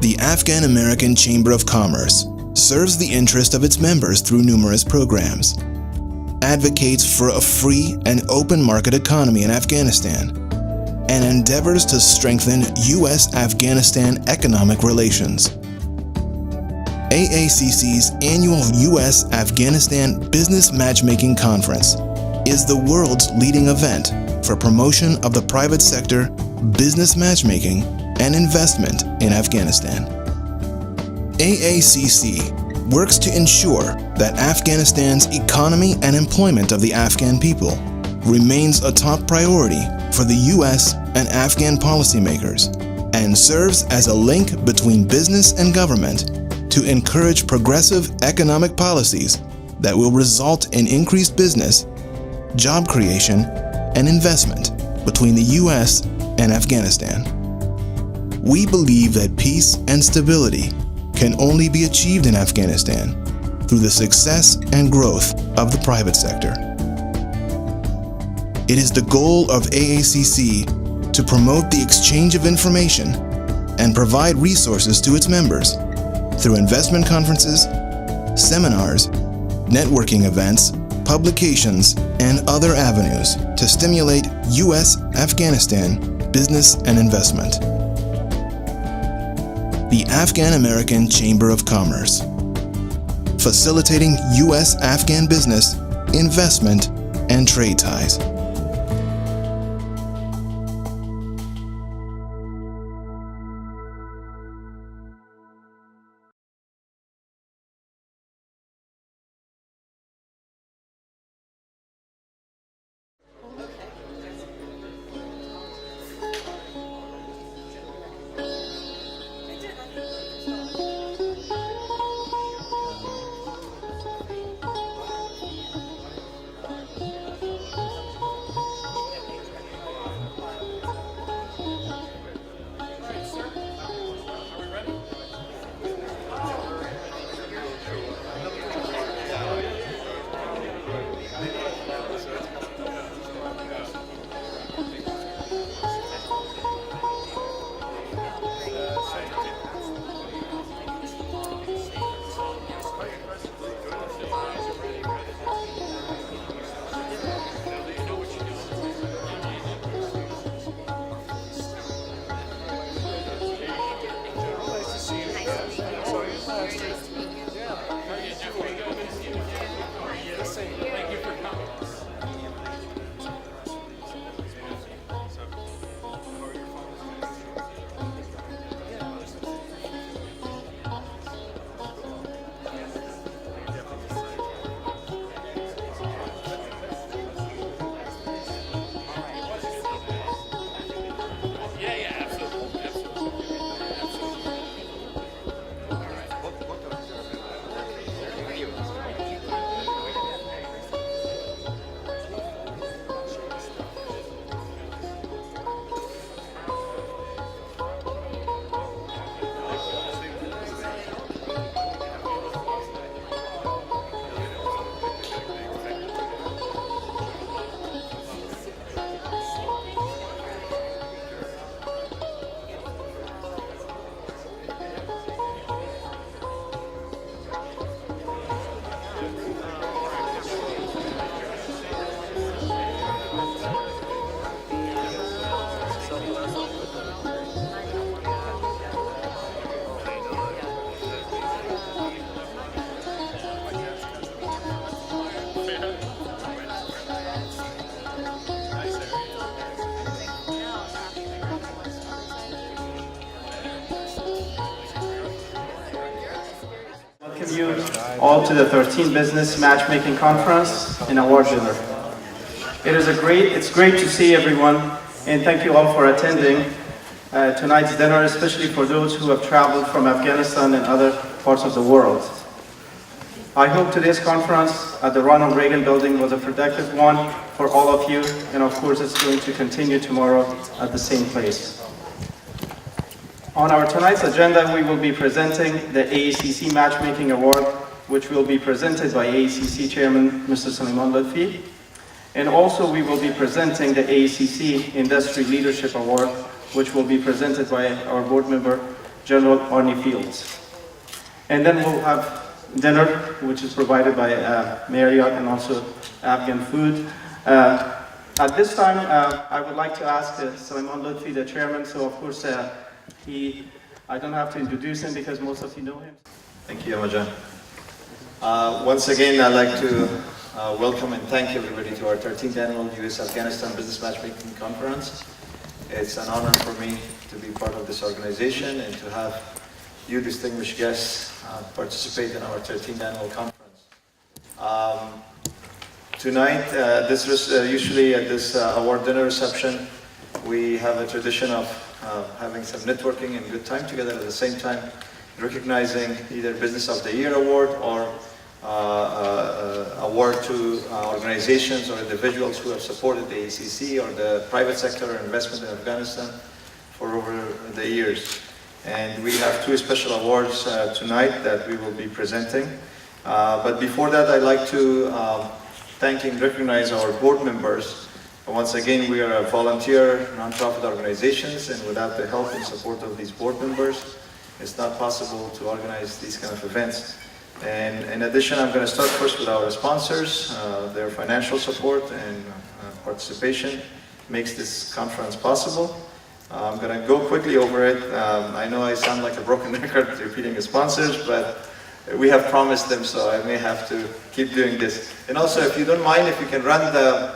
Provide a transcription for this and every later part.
The Afghan-American Chamber of Commerce serves the interest of its members through numerous programs, advocates for a free and open market economy in Afghanistan, and endeavors to strengthen U.S.-Afghanistan economic relations. AACC's annual U.S.-Afghanistan Business Matchmaking Conference is the world's leading event for promotion of the private sector, business matchmaking, and investment in Afghanistan. AACC works to ensure that Afghanistan's economy and employment of the Afghan people remains a top priority for the U.S. and Afghan policymakers, and serves as a link between business and government to encourage progressive economic policies that will result in increased business, job creation, and investment between the U.S. and Afghanistan. We believe that peace and stability can only be achieved in Afghanistan through the success and growth of the private sector. It is the goal of AACC to promote the exchange of information and provide resources to its members through investment conferences, seminars, networking events, publications, and other avenues to stimulate U.S.-Afghanistan business and investment. The Afghan-American Chamber of Commerce, facilitating U.S.-Afghan business, investment, and trade ties. Welcome you all to the 13th Business Matchmaking Conference and Award Dinner. It's great to see everyone, and thank you all for attending tonight's dinner, especially for those who have traveled from Afghanistan and other parts of the world. I hope today's conference at the Ronald Reagan Building was a productive one for all of you, and of course it's going to continue tomorrow at the same place. On our tonight's agenda, we will be presenting the AACC Matchmaking Award, which will be presented by AACC Chairman Mr. Sulaiman Lutfi. And also we will be presenting the AACC Industry Leadership Award, which will be presented by our board member, General Arnie Fields. And then we'll have dinner, which is provided by Marriott and also Afghan food. At this time, I would like to ask Sulaiman Lutfi, the chairman, so of course I don't have to introduce him because most of you know him. Thank you, Yamajan. Once again, I'd like to welcome and thank everybody to our 13th annual U.S.-Afghanistan Business Matchmaking Conference. It's an honor for me to be part of this organization and to have you distinguished guests participate in our 13th annual conference. Tonight, usually at this award dinner reception, we have a tradition of having some networking and good time together, at the same time recognizing either Business of the Year award or award to organizations or individuals who have supported the AACC or the private sector or investment in Afghanistan for over the years. And we have two special awards tonight that we will be presenting. But before that, I'd like to thank and recognize our board members. Once again, we are a volunteer nonprofit organizations, and without the help and support of these board members, it's not possible to organize these kind of events. And in addition, I'm going to start first with our sponsors. Their financial support and participation makes this conference possible. I'm going to go quickly over it. I know I sound like a broken record repeating the sponsors, but we have promised them, so I may have to keep doing this. And also, if you don't mind, if you can run the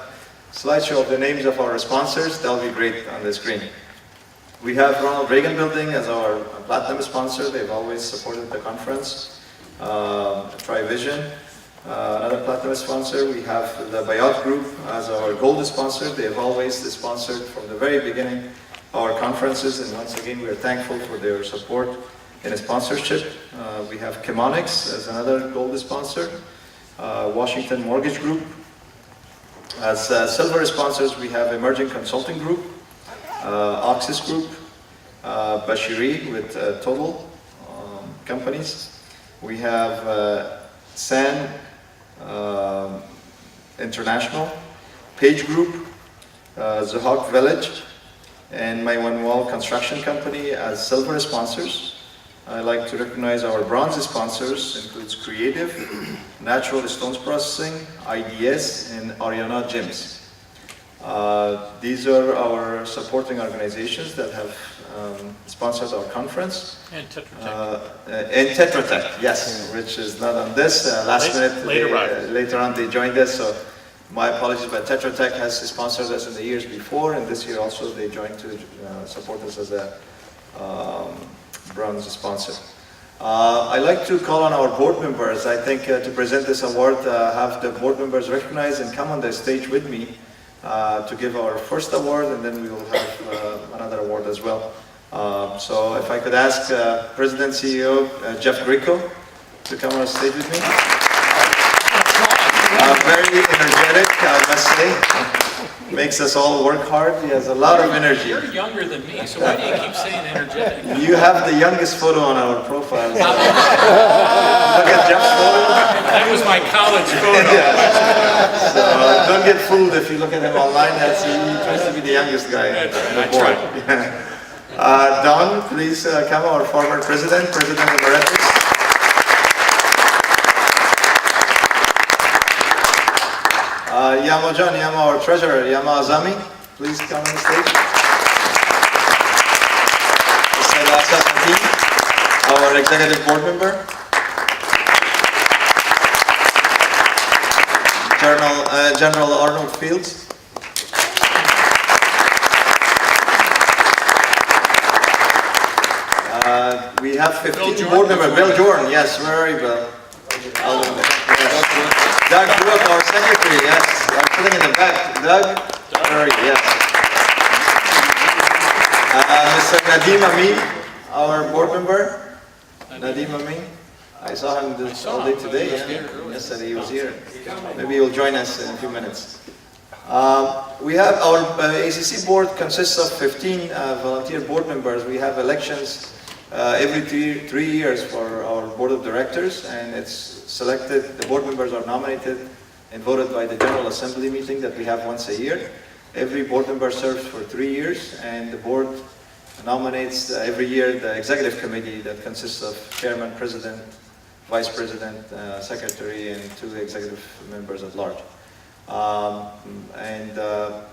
slideshow of the names of our sponsors, that'll be great on the screen. We have Ronald Reagan Building as our platinum sponsor. They've always supported the conference. TriVision, another platinum sponsor. We have the Bayat Group as our gold sponsor. They have always sponsored from the very beginning our conferences, and once again we are thankful for their support and sponsorship. We have Chemonix as another gold sponsor. Washington Mortgage Group. As silver sponsors, we have Emerging Consulting Group, Oxys Group, Bashiri with Total companies. We have SAN International, Page Group, Zahak Village, and My One Wall Construction Company as silver sponsors. I'd like to recognize our bronze sponsors, includes Creative, Natural Stones Processing, IDS, and Ariana Gyms. These are our supporting organizations that have sponsored our conference. And Tetra Tech. And Tetra Tech, yes, which is not on this. Later on they joined us, so my apologies, but Tetra Tech has sponsored us in the years before, and this year also they joined to support us as a bronze sponsor. I'd like to call on our board members. I think to present this award, have the board members recognize and come on the stage with me to give our first award, and then we will have another award as well. So if I could ask President CEO Jeff Grieco to come on stage with me. Very energetic, I must say. Makes us all work hard. He has a lot of energy. You're younger than me, so why do you keep saying energetic? You have the youngest photo on our profile. Look at Jeff's photo. That was my college photo. So don't get fooled if you look at him online. He tries to be the youngest guy on the board. Don, please come, our former President Emeritus. Yama John, Yama, our treasurer, Yama Azami, please come on the stage. Our executive board member. General Arnold Fields. We have 15 board members. Bill Jordan, yes, where are you, Bill? Doug Brooke, our secretary, yes. I'm putting in the back. Doug, where are you? Yes. Mr. Nadim Amin, our board member. Nadim Amin. I saw him all day today. Yesterday he was here. Maybe he'll join us in a few minutes. We have our AACC board consists of 15 volunteer board members. We have elections every 3 years for our board of directors, and it's selected. The board members are nominated and voted by the General Assembly meeting that we have once a year. Every board member serves for 3 years, and the board nominates every year the executive committee that consists of chairman, president, vice president, secretary, and 2 executive members at large.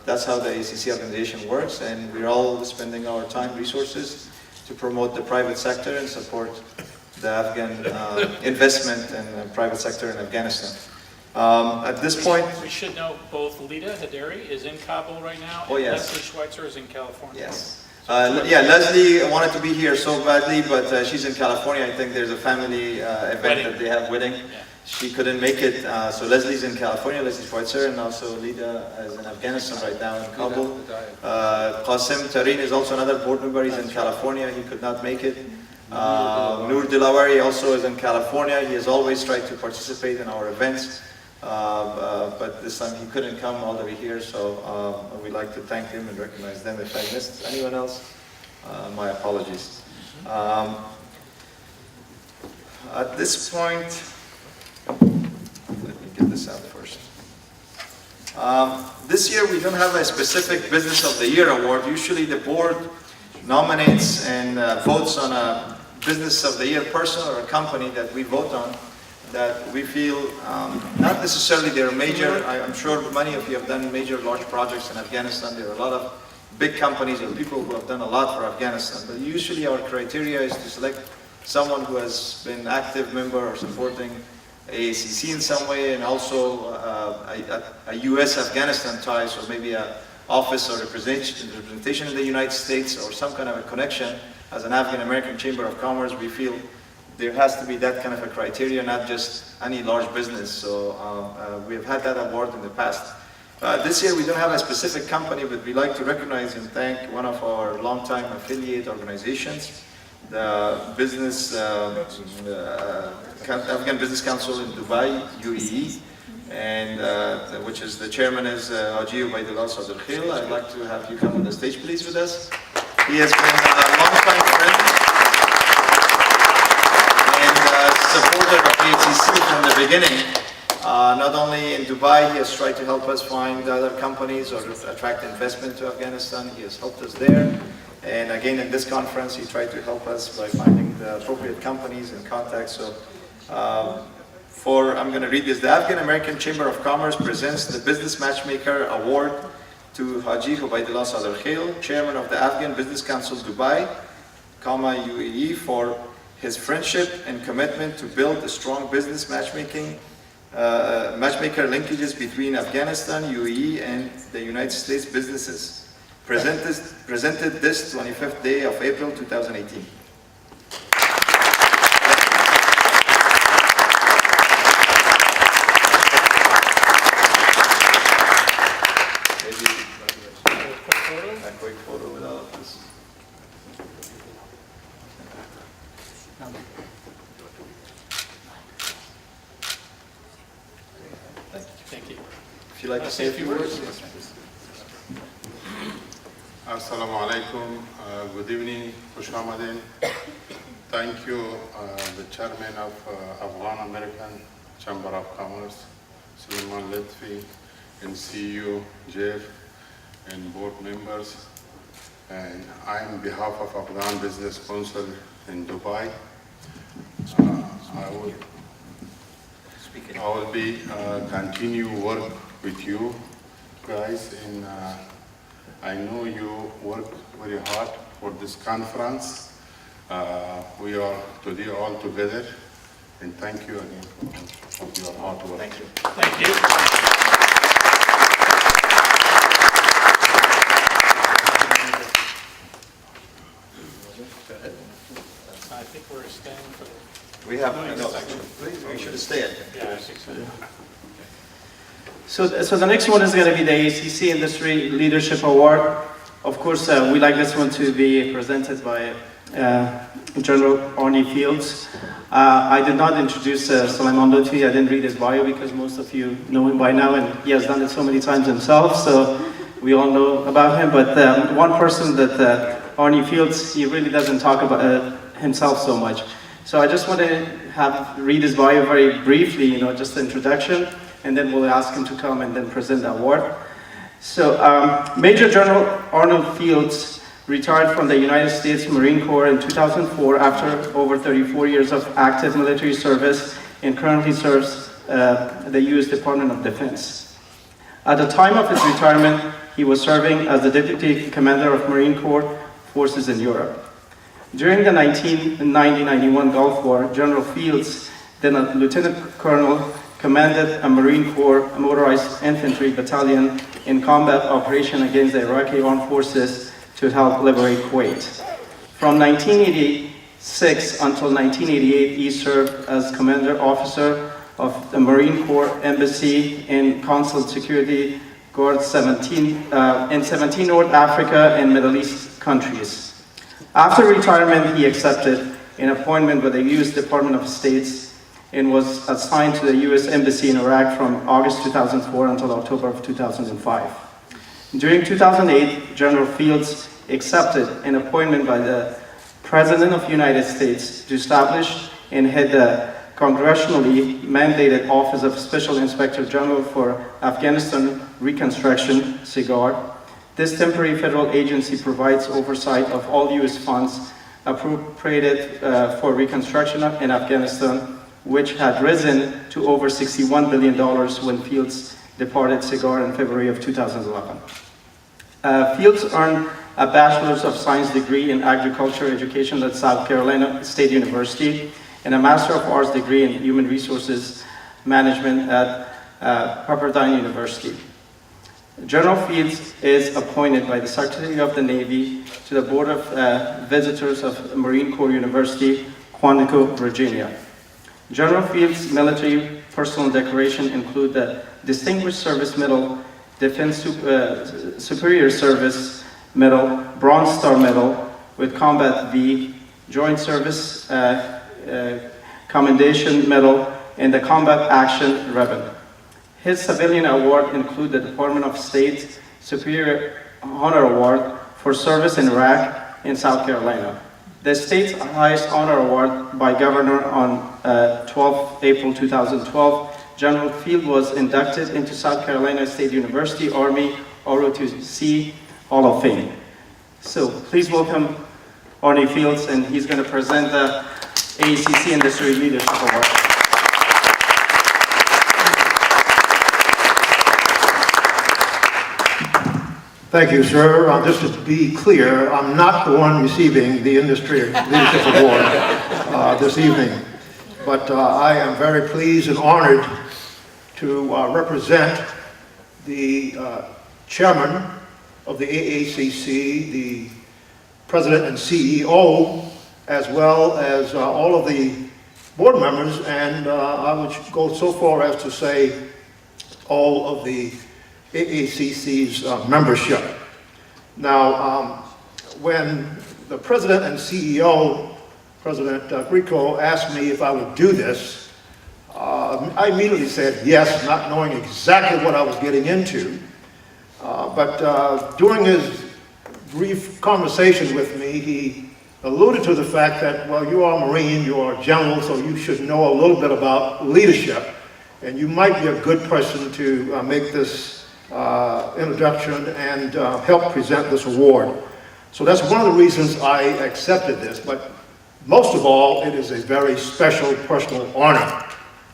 That's how the AACC organization works, and we're all spending our time, resources to promote the private sector and support the Afghan investment and private sector in Afghanistan. At this point, We should know both Lida Haderi is in Kabul right now, Oh, and yes. Leslie Schweitzer is in California. yes. Yeah, Leslie wanted to be here so badly, but she's in California. I think there's a family event Wedding. that they have wedding. Yeah. She couldn't make it, so Leslie's in California, Leslie Schweitzer, and also Lida is in Afghanistan right now in Kabul. Qasim Tareen is also another board member. He's in California. He could not make it. Noor Dilawari also is in California. He has always tried to participate in our events, but this time he couldn't come all the way here, so we'd like to thank him and recognize them. If I missed anyone else, my apologies. At this point, let me get this out first. This year we don't have a specific Business of the Year award. Usually the board nominates and votes on a Business of the Year person or a company that we vote on that we feel, not necessarily they're major. I'm sure many of you have done major large projects in Afghanistan. There are a lot of big companies and people who have done a lot for Afghanistan. But usually our criteria is to select someone who has been active member or supporting AACC in some way, and also a U.S.-Afghanistan tie, so maybe an office or representation in the United States or some kind of a connection. As an Afghan-American Chamber of Commerce, we feel there has to be that kind of a criteria, not just any large business. So we have had that award in the past. This year we don't have a specific company, but we like to recognize and thank one of our longtime affiliate organizations, the Afghan Business Council in Dubai, UAE, and which is the chairman is Haji Ubaidullah Sadr Khil. I'd like to have you come on the stage, please, with us. He has been a long-time friend and supporter of AACC from the beginning. Not only in Dubai, he has tried to help us find other companies or attract investment to Afghanistan. He has helped us there. And again, in this conference, he tried to help us by finding the appropriate companies and contacts. So, I'm going to read this. The Afghan-American Chamber of Commerce presents the Business Matchmaker Award to Haji Ubaidullah Sadr Khil, Chairman of the Afghan Business Council Dubai, UAE, for his friendship and commitment to build a strong business matchmaker linkages between Afghanistan, UAE, and the United States businesses. Presented this 25th day of April 2018. Maybe a quick photo with all of this. Thank you. If you'd like to say a few words. Assalamu alaikum. Good evening. Khush Ramadan. Thank you, the chairman of Afghan-American Chamber of Commerce, Suleiman Letfi, and CEO Jeff, and board members. And I, on behalf of Afghan Business Council in Dubai, I will be continue work with you guys in. I know you work very hard for this conference. We are today all together, and thank you again for your hard work. Thank you. Thank you. I think we're staying for the... We have, no, please, we should stay. Yeah, I think so. So the next one is going to be the AACC Industry Leadership Award. Of course, we like this one to be presented by General Arnie Fields. I did not introduce Suleiman Lutfi. I didn't read his bio because most of you know him by now, and he has done it so many times himself, so we all know about him. But one person that Arnie Fields, he really doesn't talk about himself so much. So I just want to read his bio very briefly, just the introduction, and then we'll ask him to come and then present the award. So Major General Arnold Fields retired from the United States Marine Corps in 2004 after over 34 years of active military service and currently serves the U.S. Department of Defense. At the time of his retirement, he was serving as the Deputy Commander of Marine Corps Forces in Europe. During the 1990-91 Gulf War, General Fields, then a Lieutenant Colonel, commanded a Marine Corps motorized infantry battalion in combat operation against the Iraqi armed forces to help liberate Kuwait. From 1986 until 1988, he served as Commander Officer of the Marine Corps Embassy and Consul Security Guard in 17 North Africa and Middle East countries. After retirement, he accepted an appointment with the U.S. Department of State and was assigned to the U.S. Embassy in Iraq from August 2004 until October of 2005. During 2008, General Fields accepted an appointment by the President of the United States to establish and head the congressionally mandated Office of Special Inspector General for Afghanistan Reconstruction, SIGAR. This temporary federal agency provides oversight of all U.S. funds appropriated for reconstruction in Afghanistan, which had risen to over $61 billion when Fields departed SIGAR in February of 2011. Fields earned a Bachelor's of Science degree in Agriculture Education at South Carolina State University and a Master of Arts degree in Human Resources Management at Pepperdine University. General Fields is appointed by the Secretary of the Navy to the Board of Visitors of Marine Corps University, Quantico, Virginia. General Fields' military personal decoration include the Distinguished Service Medal, Defense Superior Service Medal, Bronze Star Medal with Combat V, Joint Service Commendation Medal, and the Combat Action Ribbon. His civilian award include the Department of State Superior Honor Award for service in Iraq and South Carolina. The state's highest honor award by Governor on 12 April 2012, General Field was inducted into South Carolina State University Army ROTC Hall of Fame. So please welcome Arnie Fields, and he's going to present the AACC Industry Leadership Award. Thank you, sir. Just to be clear, I'm not the one receiving the Industry Leadership Award this evening, but I am very pleased and honored to represent the chairman of the AACC, the president and CEO, as well as all of the board members, and I would go so far as to say all of the AACC's membership. Now, when the president and CEO, President Grieco, asked me if I would do this, I immediately said yes, not knowing exactly what I was getting into. But during his brief conversation with me, he alluded to the fact that, well, you are a Marine, you are a general, so you should know a little bit about leadership, and you might be a good person to make this introduction and help present this award. So that's one of the reasons I accepted this, but most of all, it is a very special personal honor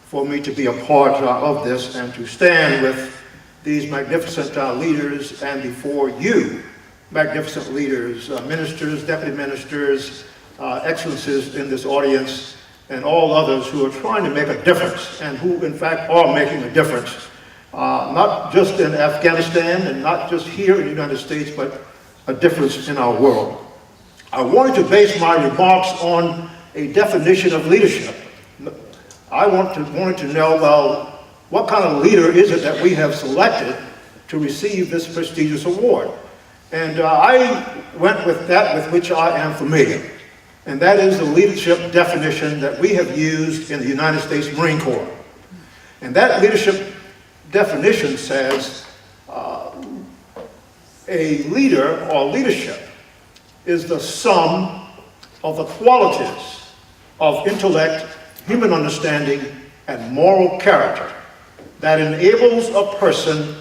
for me to be a part of this and to stand with these magnificent leaders and before you, magnificent leaders, ministers, deputy ministers, excellencies in this audience, and all others who are trying to make a difference and who in fact are making a difference. Not just in Afghanistan and not just here in the United States, but a difference in our world. I wanted to base my remarks on a definition of leadership. I wanted to know, well, what kind of leader is it that we have selected to receive this prestigious award? And I went with that with which I am familiar. And that is the leadership definition that we have used in the United States Marine Corps. And that leadership definition says a leader or leadership is the sum of the qualities of intellect, human understanding, and moral character that enables a person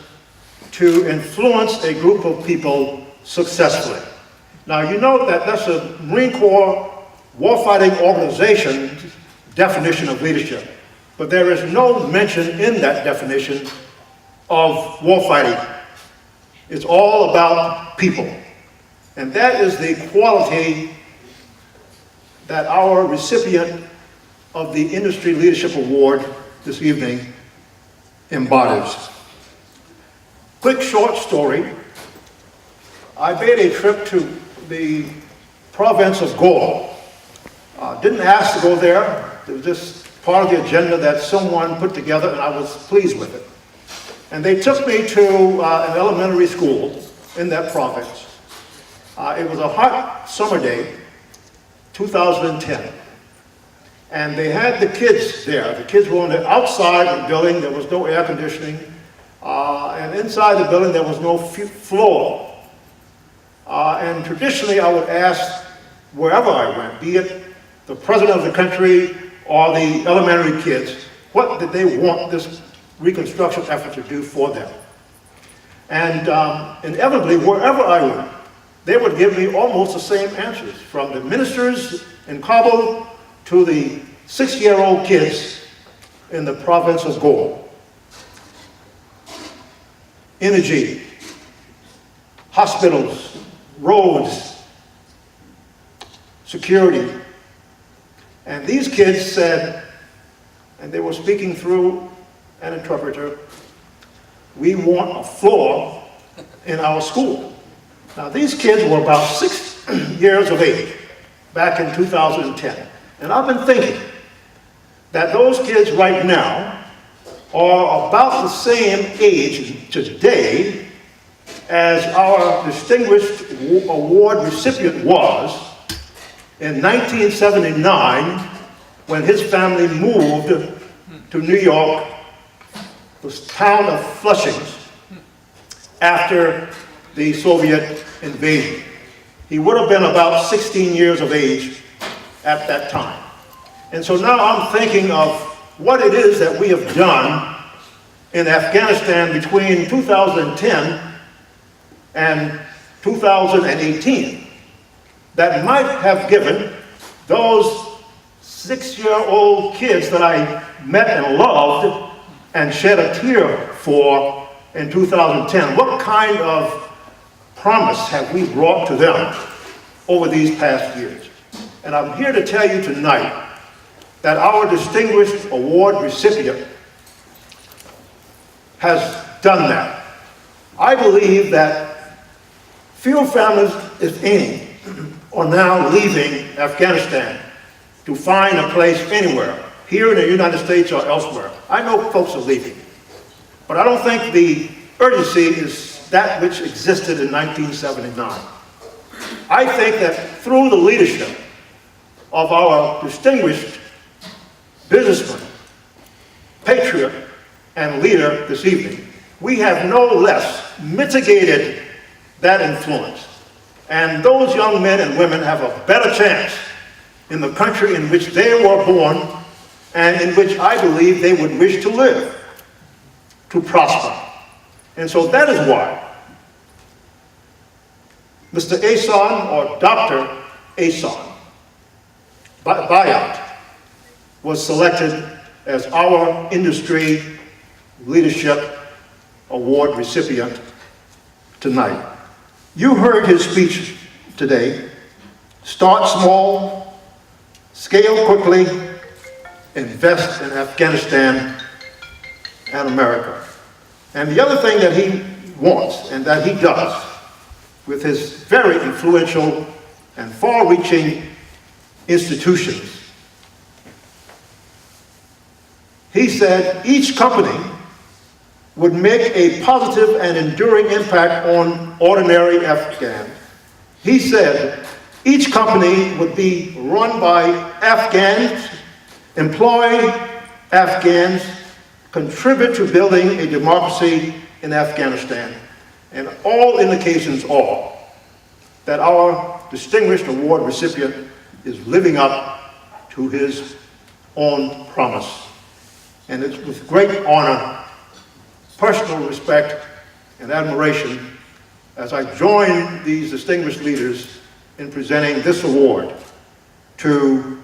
to influence a group of people successfully. Now, you know that that's a Marine Corps warfighting organization definition of leadership, but there is no mention in that definition of warfighting. It's all about people. And that is the quality that our recipient of the Industry Leadership Award this evening embodies. Quick short story. I made a trip to the province of Gore. Didn't ask to go there. It was just part of the agenda that someone put together, and I was pleased with it. And they took me to an elementary school in that province. It was a hot summer day, 2010. And they had the kids there. The kids were on the outside of the building. There was no air conditioning. And inside the building, there was no floor. And traditionally, I would ask wherever I went, be it the president of the country or the elementary kids, what did they want this reconstruction effort to do for them? And inevitably, wherever I went, they would give me almost the same answers, from the ministers in Kabul to the 6-year-old kids in the province of Gore. Energy, hospitals, roads, security. And these kids said, and they were speaking through an interpreter, we want a floor in our school. Now, these kids were about 6 years of age back in 2010. And I've been thinking that those kids right now are about the same age today as our distinguished award recipient was in 1979 when his family moved to New York, the town of Flushing, after the Soviet invasion. He would have been about 16 years of age at that time. And so now I'm thinking of what it is that we have done in Afghanistan between 2010 and 2018 that might have given those 6-year-old kids that I met and loved and shed a tear for in 2010, what kind of promise have we brought to them over these past years? And I'm here to tell you tonight that our distinguished award recipient has done that. I believe that few families, if any, are now leaving Afghanistan to find a place anywhere, here in the United States or elsewhere. I know folks are leaving, but I don't think the urgency is that which existed in 1979. I think that through the leadership of our distinguished businessman, patriot, and leader this evening, we have no less mitigated that influence. And those young men and women have a better chance in the country in which they were born and in which I believe they would wish to live, to prosper. And so that is why Mr. Ahsan, or Dr. Ahsan Bayat, was selected as our Industry Leadership Award recipient tonight. You heard his speech today. Start small, scale quickly, invest in Afghanistan and America. And the other thing that he wants, and that he does, with his very influential and far-reaching institutions, he said each company would make a positive and enduring impact on ordinary Afghans. He said each company would be run by Afghans, employ Afghans, contribute to building a democracy in Afghanistan. And all indications are that our distinguished award recipient is living up to his own promise. And it's with great honor, personal respect, and admiration as I join these distinguished leaders in presenting this award to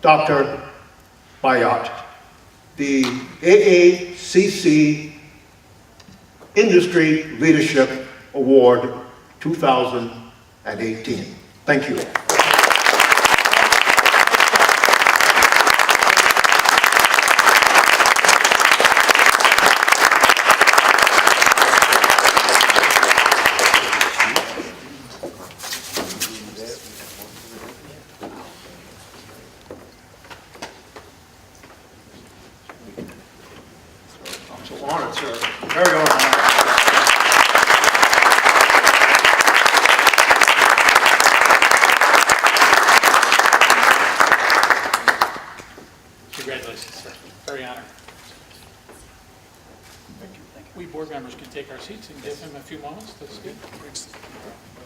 Dr. Bayat, the AACC Industry Leadership Award 2018. Thank you. I'm so honored, sir. Very honored. Congratulations, sir. Very honored. Thank you. We board members can take our seats and give him a few moments to speak.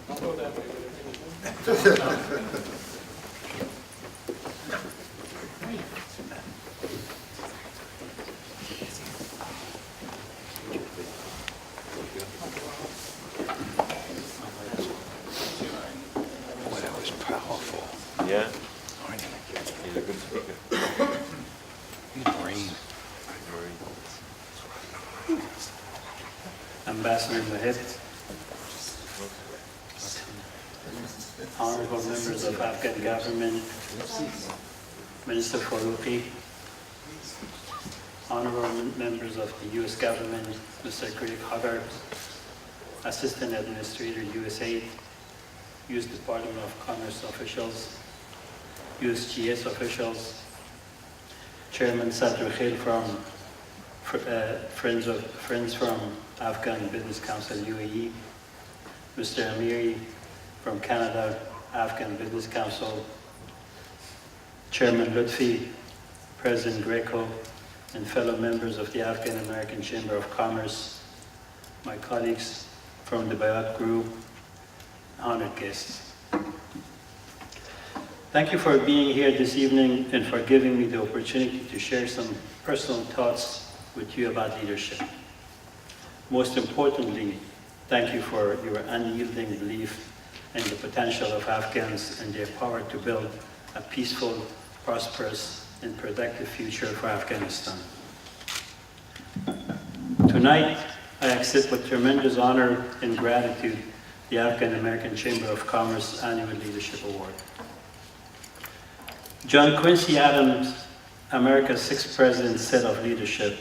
Don't go that way. Yeah. He's a good speaker. Ambassador Mahit, honorable members of Afghan government, Minister Faruqi, honorable members of the U.S. government, Mr. Greg Hubbard, Assistant Administrator, USAID, U.S. Department of Commerce officials, USGS officials, Chairman Sadr Khail from Friends from Afghan Business Council, UAE, Mr. Amiri from Canada, Afghan Business Council, Chairman Lutfi, President Greco, and fellow members of the Afghan-American Chamber of Commerce, my colleagues from the Bayat Group, honored guests. Thank you for being here this evening and for giving me the opportunity to share some personal thoughts with you about leadership. Most importantly, thank you for your unyielding belief in the potential of Afghans and their power to build a peaceful, prosperous, and productive future for Afghanistan. Tonight, I accept with tremendous honor and gratitude the Afghan-American Chamber of Commerce Annual Leadership Award. John Quincy Adams, America's 6th president, said of leadership,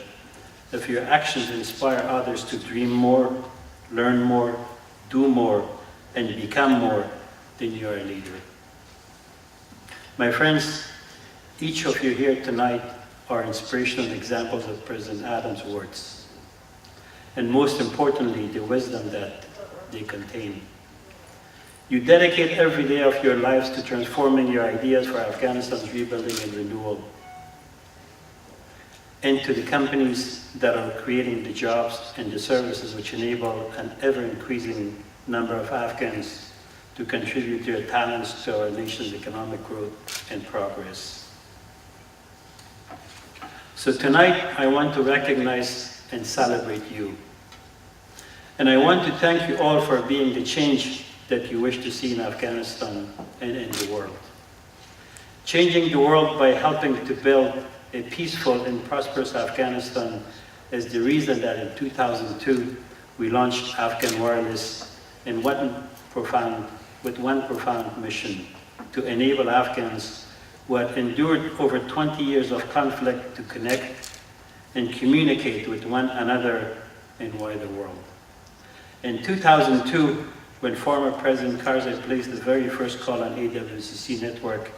"If your actions inspire others to dream more, learn more, do more, and become more, then you are a leader." My friends, each of you here tonight are inspirational examples of President Adams' words, and most importantly, the wisdom that they contain. You dedicate every day of your lives to transforming your ideas for Afghanistan's rebuilding and renewal, and to the companies that are creating the jobs and the services which enable an ever-increasing number of Afghans to contribute their talents to our nation's economic growth and progress. So tonight, I want to recognize and celebrate you. And I want to thank you all for being the change that you wish to see in Afghanistan and in the world. Changing the world by helping to build a peaceful and prosperous Afghanistan is the reason that in 2002 we launched Afghan Wireless with one profound mission: to enable Afghans who had endured over 20 years of conflict to connect and communicate with one another in wider world. In 2002, when former President Karzai placed the very first call on AACC network,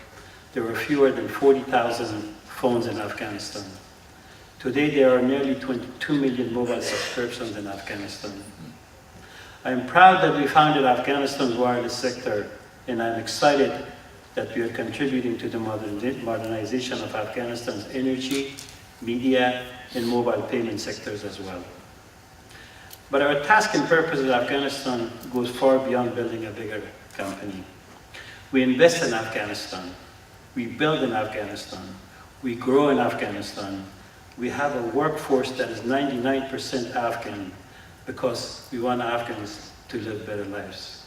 there were fewer than 40,000 phones in Afghanistan. Today, there are nearly 22 million mobile subscriptions in Afghanistan. I am proud that we founded Afghanistan's wireless sector, and I'm excited that we are contributing to the modernization of Afghanistan's energy, media, and mobile payment sectors as well. But our task and purpose in Afghanistan goes far beyond building a bigger company. We invest in Afghanistan, we build in Afghanistan, we grow in Afghanistan. We have a workforce that is 99% Afghan because we want Afghans to live better lives.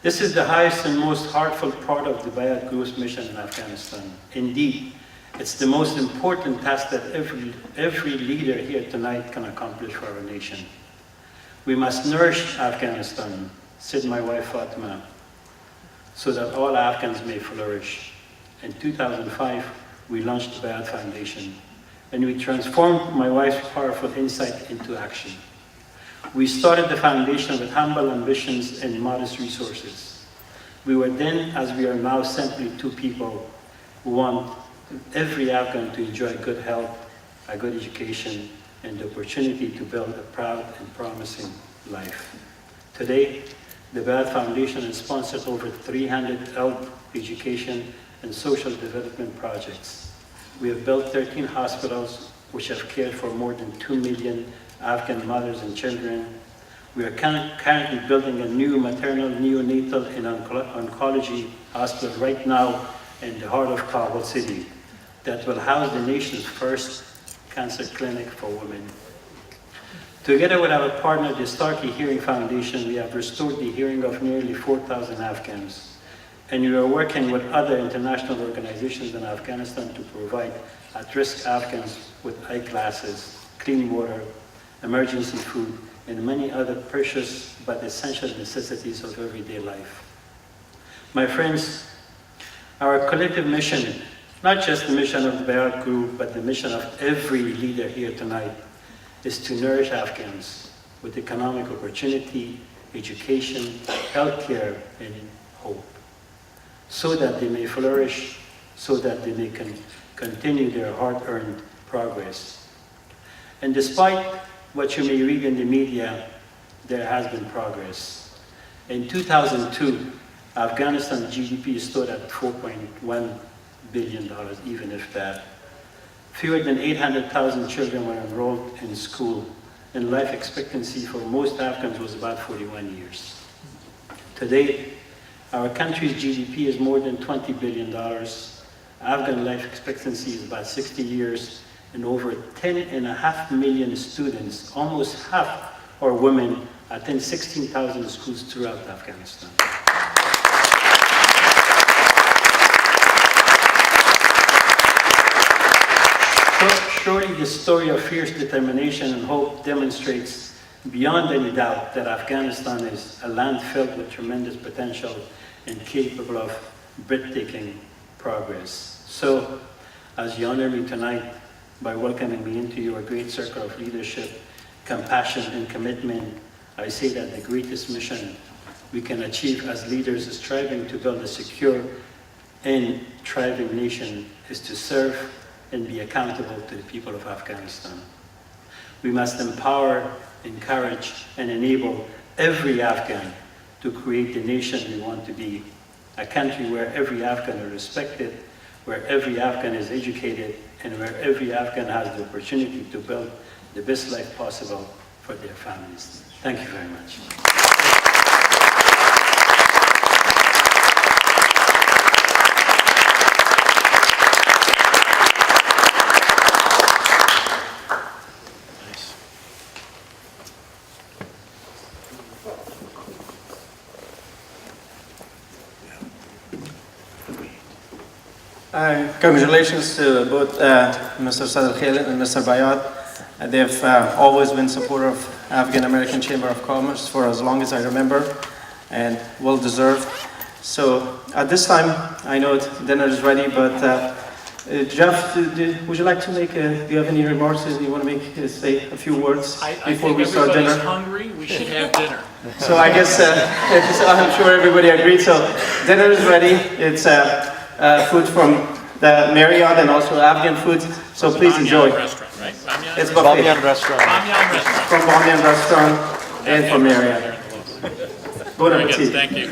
This is the highest and most heartfelt part of the Bayat Group's mission in Afghanistan. Indeed, it's the most important task that every leader here tonight can accomplish for our nation. We must nourish Afghanistan, said my wife Fatima, so that all Afghans may flourish. In 2005, we launched the Bayat Foundation, and we transformed my wife's powerful insight into action. We started the foundation with humble ambitions and modest resources. We were then, as we are now, simply two people who want every Afghan to enjoy good health, a good education, and the opportunity to build a proud and promising life. Today, the Bayat Foundation has sponsored over 300 health, education, and social development projects. We have built 13 hospitals, which have cared for more than 2 million Afghan mothers and children. We are currently building a new maternal, neonatal, and oncology hospital right now in the heart of Kabul city that will house the nation's first cancer clinic for women. Together with our partner, the Starkey Hearing Foundation, we have restored the hearing of nearly 4,000 Afghans. And we are working with other international organizations in Afghanistan to provide at-risk Afghans with eyeglasses, clean water, emergency food, and many other precious but essential necessities of everyday life. My friends, our collective mission, not just the mission of the Bayat Group, but the mission of every leader here tonight, is to nourish Afghans with economic opportunity, education, healthcare, and hope, so that they may flourish, so that they may continue their hard-earned progress. And despite what you may read in the media, there has been progress. In 2002, Afghanistan's GDP stood at $4.1 billion, even if that. Fewer than 800,000 children were enrolled in school, and life expectancy for most Afghans was about 41 years. Today, our country's GDP is more than $20 billion. Afghan life expectancy is about 60 years, and over 10.5 million students, almost half are women, attend 16,000 schools throughout Afghanistan. Surely the story of fierce determination and hope demonstrates beyond any doubt that Afghanistan is a land filled with tremendous potential and capable of breathtaking progress. So, as you honor me tonight by welcoming me into your great circle of leadership, compassion, and commitment, I say that the greatest mission we can achieve as leaders is striving to build a secure and thriving nation is to serve and be accountable to the people of Afghanistan. We must empower, encourage, and enable every Afghan to create the nation we want to be, a country where every Afghan is respected, where every Afghan is educated, and where every Afghan has the opportunity to build the best life possible for their families. Thank you very much. Congratulations to both Mr. Sadr Khalid and Mr. Bayat. They've always been supportive of Afghan-American Chamber of Commerce for as long as I remember, and well deserved. So at this time, I know dinner is ready, but Jeff, would you like to make, do you have any remarks? Do you want to make, say a few words before we start dinner? I think everybody's hungry, we should have dinner. So I guess, I'm sure everybody agreed. So dinner is ready. It's food from the Marriott and also Afghan food. So please enjoy. Restaurant, right? It's buffet. Bamyan restaurant. Bamyan restaurant. From Bamyan Restaurant and from Marriott. Bon Very good, appetit. thank you.